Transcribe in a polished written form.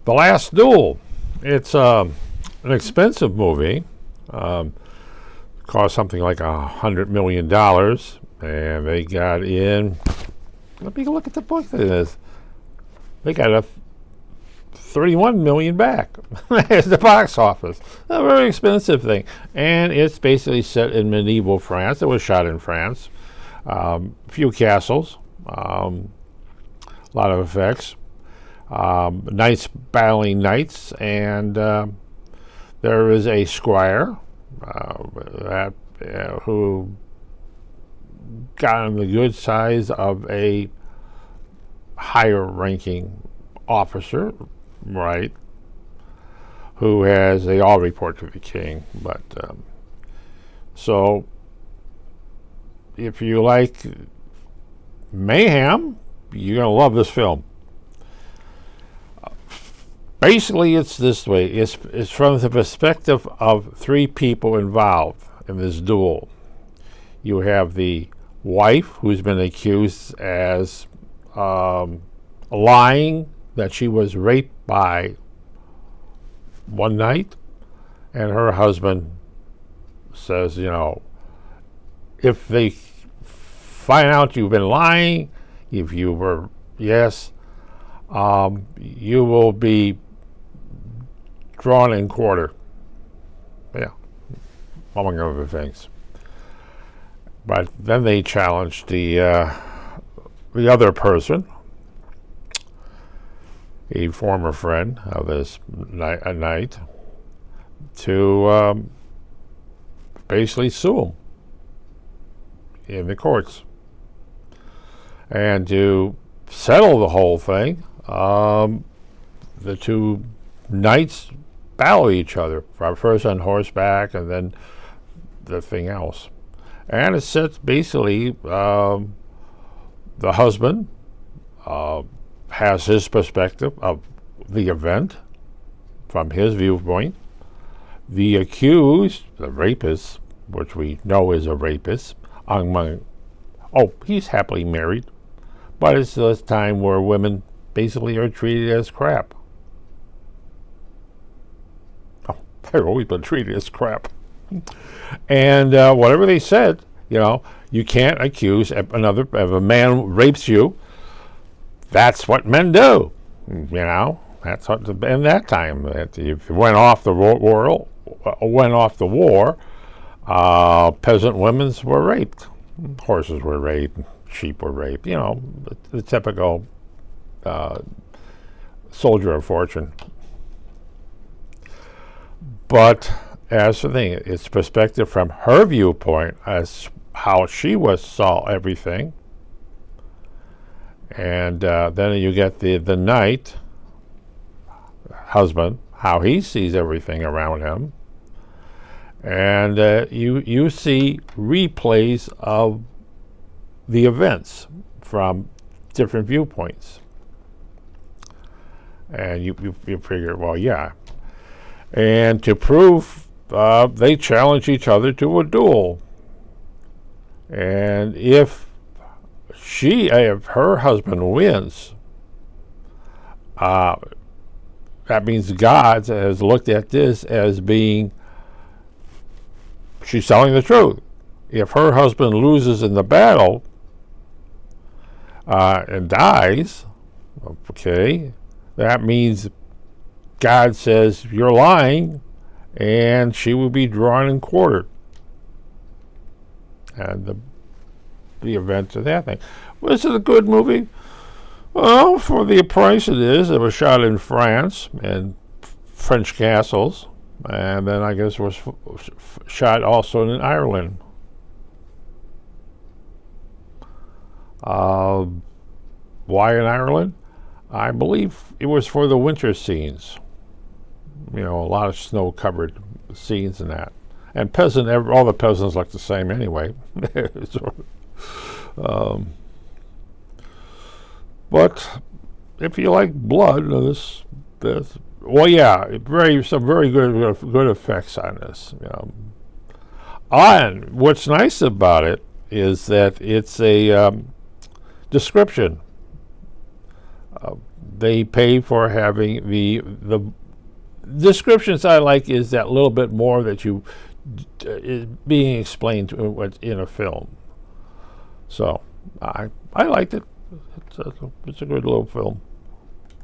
The Last Duel. It's an expensive movie. Cost something like $100 million, and they got in. Let me look at the book. They got a 31 million back at the box office. A very expensive thing, and it's basically set in medieval France. It was shot in France. A few castles, a lot of effects. Knights battling knights, and there is a squire who got on the good side of a higher ranking officer, right, who they all report to the king. But so if you like mayhem, you're going to love this film. Basically, it's this way. It's from the perspective of three people involved in this duel. You have the wife, who's been accused as lying that she was raped by one knight, and her husband says, if they find out you've been lying, if you were, yes, you will be drawn and quartered. Yeah, among other things. But then they challenged the other person, a former friend of this knight, to basically sue him in the courts. And to settle the whole thing, the two knights battle each other, first on horseback and then the thing else. And it sets basically the husband has his perspective of the event from his viewpoint. The accused, the rapist, which we know is a rapist, he's happily married, but it's this time where women basically are treated as crap. They've always been treated as crap. And whatever they said, you can't accuse if a man rapes you. That's what men do. That's what in that time. If you went off the war, peasant women were raped, horses were raped, sheep were raped. The typical soldier of fortune. But as the thing, it's perspective from her viewpoint as how she saw everything. And then you get the knight, husband, how he sees everything around him. And you see replays of the events from different viewpoints. And you figure, well, yeah. And to prove, they challenge each other to a duel. And if her husband wins, that means God has looked at this as being, she's telling the truth. If her husband loses in the battle and dies, okay, that means God says you're lying, and she will be drawn and quartered. And the events of that thing. Was it a good movie? Well, for the price it is. It was shot in France and French castles, and then I guess it was shot also in Ireland. Why in Ireland? I believe it was for the winter scenes. A lot of snow-covered scenes and that. And all the peasants look the same anyway. But if you like blood, some very good effects on this. And what's nice about it is that it's a description. they pay for having the descriptions I like is that little bit more that you is being explained to what's in a film. So I liked it. It's a good little film.